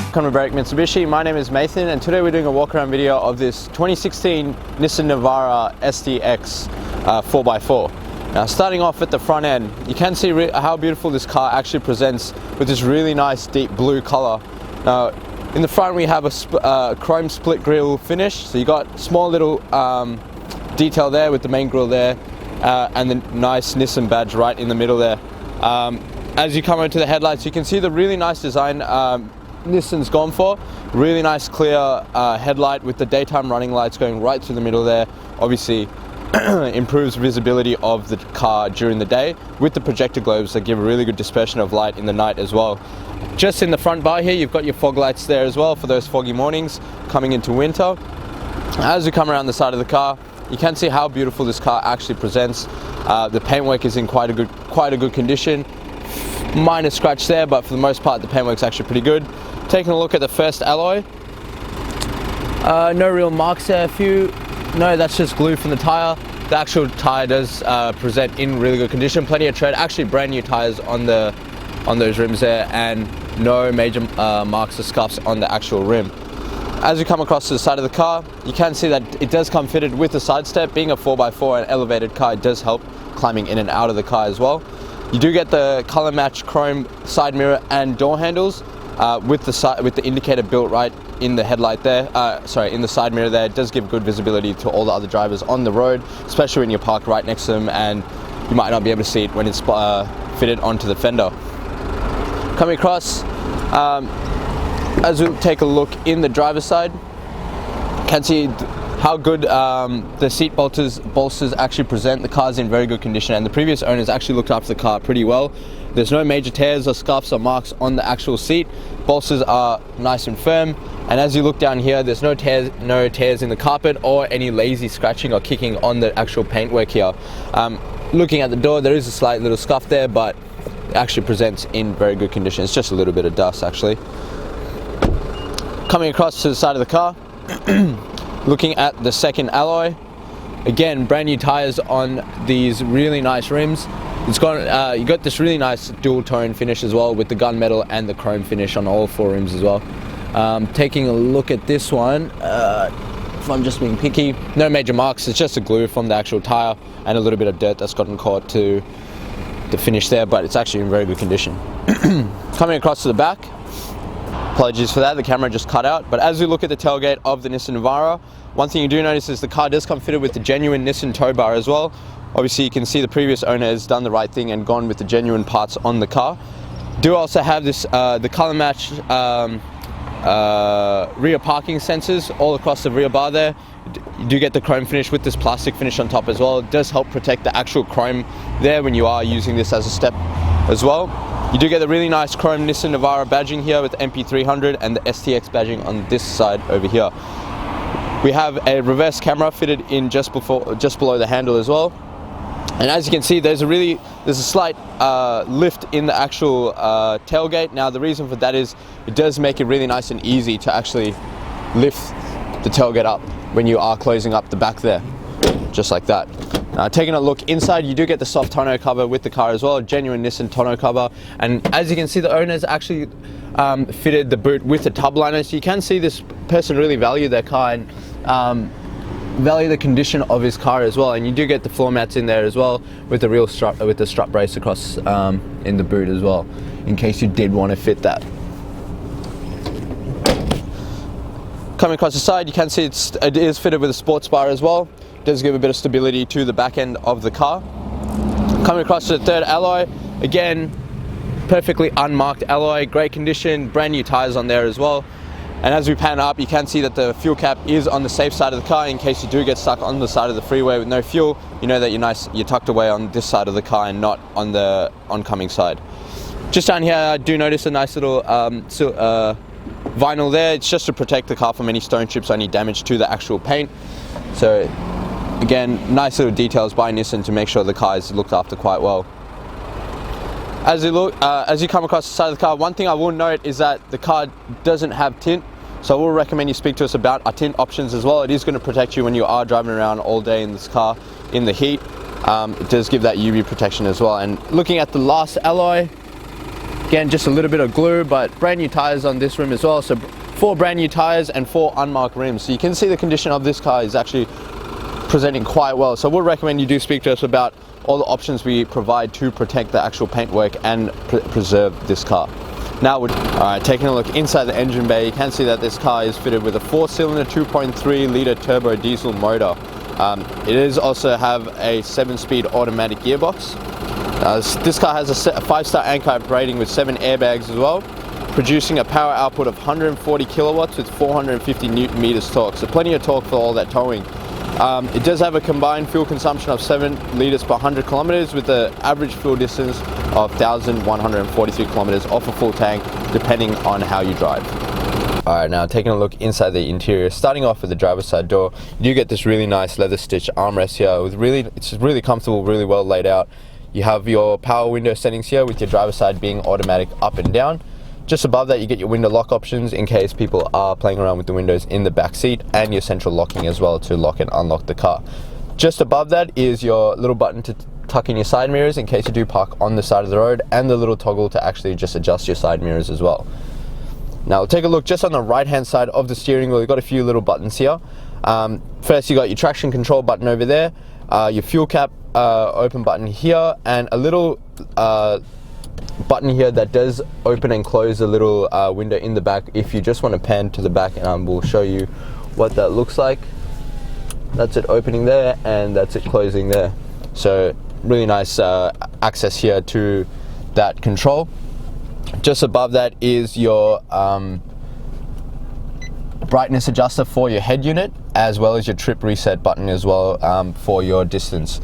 Welcome to Barrick Mitsubishi. My name is Nathan and today we're doing a walk around video of this 2016 Nissan NAVARA ST-X 4x4. Now starting off at the front end, you can see how beautiful this car actually presents with this really nice deep blue color. Now in the front we have a chrome split grille finish, so you got small little detail there with the main grille there and the nice Nissan badge right in the middle there. As you come over to the headlights, you can see the really nice design Nissan's gone for. Really nice clear headlight with the daytime running lights going right through the middle there. Obviously improves visibility of the car during the day with the projector globes that give a really good dispersion of light in the night as well. Just in the front bar here, you've got your fog lights there as well for those foggy mornings coming into winter. As we come around the side of the car, you can see how beautiful this car actually presents. The paintwork is in quite a good condition. Minor scratch there, but for the most part the paintwork's actually pretty good. Taking a look at the first alloy, no real marks there. No, that's just glue from the tire. The actual tire does present in really good condition, plenty of tread, actually brand new tires on those rims there, and no major marks or scuffs on the actual rim. As you come across to the side of the car, you can see that it does come fitted with a side step. Being a 4x4 and elevated car, it does help climbing in and out of the car as well. You do get the color match chrome side mirror and door handles with the indicator built right in the headlight there, in the side mirror there. It does give good visibility to all the other drivers on the road, especially when you're parked right next to them and you might not be able to see it when it's fitted onto the fender. Coming across, as we take a look in the driver's side, you can see how good the seat bolsters actually present. The car's in very good condition and the previous owners actually looked after the car pretty well. There's no major tears or scuffs or marks on the actual seat. Bolsters are nice and firm, and as you look down here, there's no tears in the carpet or any lazy scratching or kicking on the actual paintwork here. Looking at the door, there is a slight little scuff there, but it actually presents in very good condition. It's just a little bit of dust actually. Coming across to the side of the car, looking at the second alloy, again brand new tires on these really nice rims. It's got you got this really nice dual tone finish as well with the gunmetal and the chrome finish on all four rims as well. Taking a look at this one, if I'm just being picky, no major marks. It's just a glue from the actual tire and a little bit of dirt that's gotten caught to the finish there, but it's actually in very good condition. Coming across to the back, apologies for that, the camera just cut out, but as we look at the tailgate of the Nissan NAVARA, one thing you do notice is the car does come fitted with the genuine Nissan Towbar as well. Obviously you can see the previous owner has done the right thing and gone with the genuine parts on the car. Do also have this the color match rear parking sensors all across the rear bar there. You do get the chrome finish with this plastic finish on top as well. It does help protect the actual chrome there when you are using this as a step as well. You do get the really nice chrome Nissan NAVARA badging here with the MP300 and the ST-X badging on this side over here. We have a reverse camera fitted in just below the handle as well. And as you can see, there's a slight lift in the actual tailgate. Now the reason for that is it does make it really nice and easy to actually lift the tailgate up when you are closing up the back there, just like that. Taking a look inside, you do get the soft tonneau cover with the car as well, genuine Nissan tonneau cover. And as you can see, the owners actually fitted the boot with the tub liner, so you can see this person really value their car and value the condition of his car as well. And you do get the floor mats in there as well with the real strut, with the strut brace across in the boot as well, in case you did want to fit that. Coming across the side, you can see it is fitted with a sports bar as well. It does give a bit of stability to the back end of the car. Coming across to the third alloy, again, perfectly unmarked alloy, great condition, brand new tires on there as well. And as we pan up, you can see that the fuel cap is on the safe side of the car in case you do get stuck on the side of the freeway with no fuel. You know that you're tucked away on this side of the car and not on the oncoming side. Just down here, I do notice a nice little vinyl there. It's just to protect the car from any stone chips or any damage to the actual paint. So again, nice little details by Nissan to make sure the car is looked after quite well. As you come across the side of the car, one thing I will note is that the car doesn't have tint, so I will recommend you speak to us about our tint options as well. It is going to protect you when you are driving around all day in this car in the heat. It does give that UV protection as well. And looking at the last alloy, Again, just a little bit of glue, but brand new tires on this rim as well. So 4 brand new tires and 4 unmarked rims. So you can see the condition of this car is actually presenting quite well. So we'll recommend you do speak to us about all the options we provide to protect the actual paintwork and preserve this car. Now, taking a look inside the engine bay, you can see that this car is fitted with a 4-cylinder 2.3 litre turbo diesel motor. It is also have a 7-speed automatic gearbox. This car has a 5-star ANCAP rating with 7 airbags as well, producing a power output of 140 kilowatts with 450 Newton meters torque. So plenty of torque for all that towing. It does have a combined fuel consumption of 7 litres per 100 kilometres with an average fuel distance of 1,143 kilometres off a full tank, depending on how you drive. Alright, now taking a look inside the interior, starting off with the driver's side door, you do get this really nice leather stitch armrest here. It's really comfortable, really well laid out. You have your power window settings here with your driver's side being automatic up and down. Just above that, you get your window lock options in case people are playing around with the windows in the back seat, and your central locking as well to lock and unlock the car. Just above that is your little button to tuck in your side mirrors in case you do park on the side of the road, and the little toggle to actually just adjust your side mirrors as well. Now we'll take a look just on the right hand side of the steering wheel. You've got a few little buttons here. First, you got your traction control button over there, your fuel cap open button here, and a little button here that does open and close a little window in the back if you just want to pan to the back, and we'll show you what that looks like. That's it opening there, and that's it closing there. So really nice access here to that control. Just above that is your brightness adjuster for your head unit, as well as your trip reset button as well for your distance.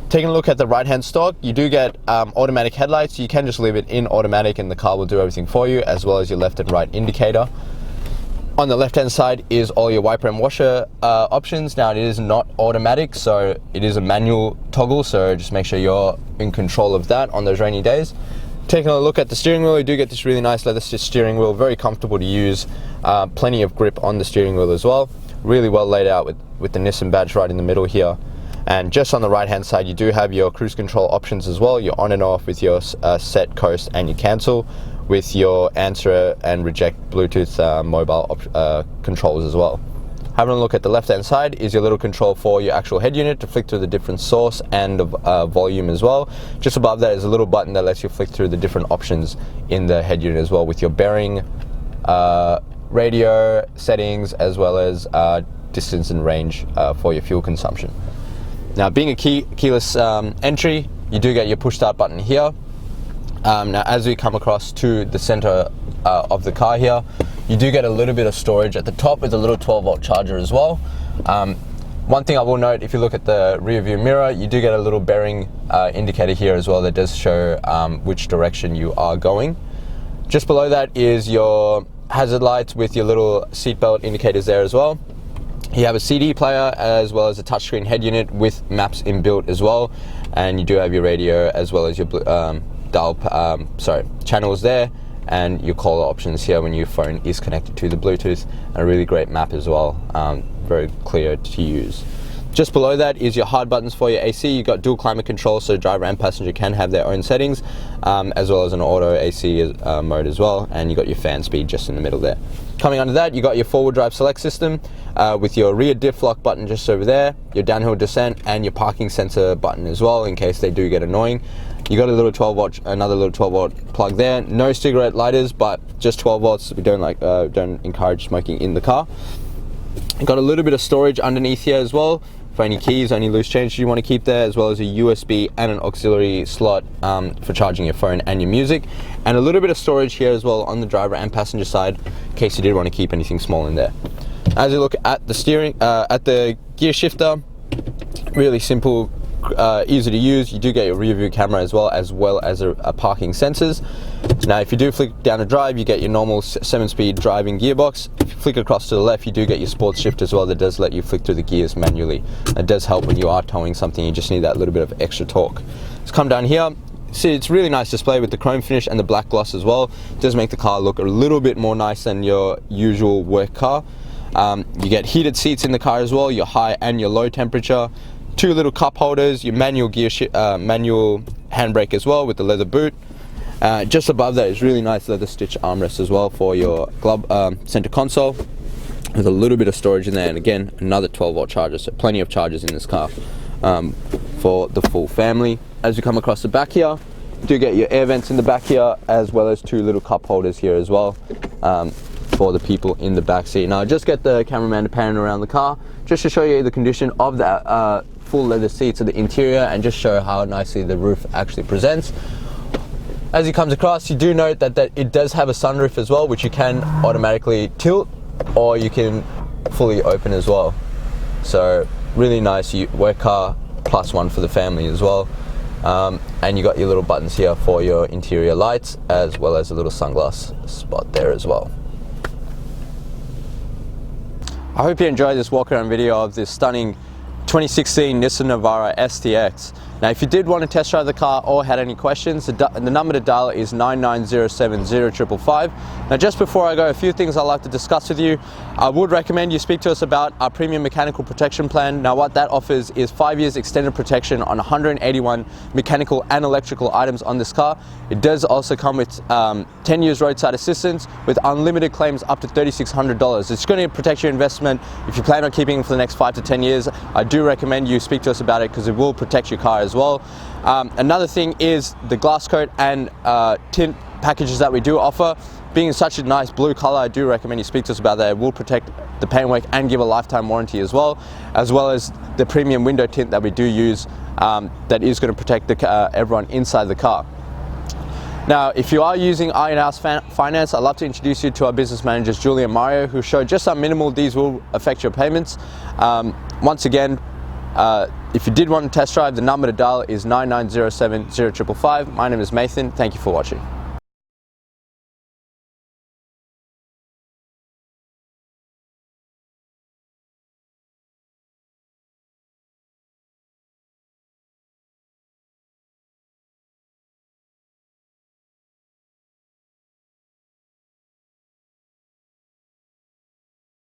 Taking a look at the right hand stalk, you do get automatic headlights. You can just leave it in automatic and the car will do everything for you, as well as your left and right indicator. On the left hand side is all your wiper and washer options. Now it is not automatic, so it is a manual toggle, so just make sure you're in control of that on those rainy days. Taking a look at the steering wheel, you do get this really nice leather stitch steering wheel, very comfortable to use, plenty of grip on the steering wheel as well. Really well laid out with the Nissan badge right in the middle here. And just on the right hand side, you do have your cruise control options as well. You're on and off with your set, coast, and your cancel, with your answer and reject Bluetooth mobile controls as well. Having a look at the left hand side is your little control for your actual head unit to flick through the different source and volume as well. Just above that is a little button that lets you flick through the different options in the head unit as well, with your bearing, radio settings, as well as distance and range for your fuel consumption. Now, being a keyless entry, you do get your push start button here. Now, as we come across to the center of the car here, you do get a little bit of storage at the top with a little 12-volt charger as well. One thing I will note, if you look at the rear view mirror, you do get a little bearing indicator here as well that does show which direction you are going. Just below that is your hazard lights with your little seatbelt indicators there as well. You have a CD player as well as a touchscreen head unit with maps inbuilt as well, and you do have your radio as well as your channels there, and your caller options here when your phone is connected to the Bluetooth, and a really great map as well, very clear to use. Just below that is your hard buttons for your AC. You've got dual climate control, so driver and passenger can have their own settings, as well as an auto AC mode as well, and you got your fan speed just in the middle there. Coming under that, you got your forward drive select system with your rear diff lock button just over there, your downhill descent, and your parking sensor button as well in case they do get annoying. You got a little 12-volt, another little 12-volt plug there. No cigarette lighters, but just 12 volts. We don't encourage smoking in the car. You got a little bit of storage underneath here as well for any keys, any loose change you want to keep there, as well as a USB and an auxiliary slot for charging your phone and your music, and a little bit of storage here as well on the driver and passenger side in case you did want to keep anything small in there. As you look at the steering, at the gear shifter, really simple, easy to use. You do get your rear view camera as well as a parking sensors. Now if you do flick down the drive, you get your normal 7-speed driving gearbox. If you flick across to the left, you do get your sports shift as well that does let you flick through the gears manually. It does help when you are towing something, you just need that little bit of extra torque. Let's come down here. See, it's really nice display with the chrome finish and the black gloss as well. It does make the car look a little bit more nice than your usual work car. You get heated seats in the car as well, your high and your low temperature. 2 little cup holders, your manual gear manual handbrake as well with the leather boot. Just above that is really nice leather stitch armrest as well for your glove center console, with a little bit of storage in there, and again another 12-volt charger, so plenty of chargers in this car for the full family. As you come across the back here, you do get your air vents in the back here, as well as 2 little cup holders here as well for the people in the back seat. Now just get the cameraman to pan around the car just to show you the condition of the full leather seats of the interior, and just show how nicely the roof actually presents. As he comes across, you do note that it does have a sunroof as well, which you can automatically tilt, or you can fully open as well. So really nice work car, plus one for the family as well. And you got your little buttons here for your interior lights, as well as a little sunglass spot there as well. I hope you enjoyed this walk around video of this stunning 2016 Nissan Navara ST-X. Now if you did want to test drive the car or had any questions, the number to dial is 99070555. Now just before I go, a few things I'd like to discuss with you. I would recommend you speak to us about our premium mechanical protection plan. Now what that offers is 5 years extended protection on 181 mechanical and electrical items on this car. It does also come with 10 years roadside assistance with unlimited claims up to $3,600. It's going to protect your investment. If you plan on keeping it for the next 5 to 10 years, I do recommend you speak to us about it, because it will protect your car as well. Another thing is the glass coat and tint packages that we do offer. Being in such a nice blue color, I do recommend you speak to us about that. It will protect the paintwork and give a lifetime warranty as well as the premium window tint that we do use, that is going to protect everyone inside the car. Now, if you are using in-house finance, I'd love to introduce you to our business managers, Julie and Mario, who show just how minimal these will affect your payments. Once again, if you did want to test drive, the number to dial is 99070555. My name is Nathan. Thank you for watching.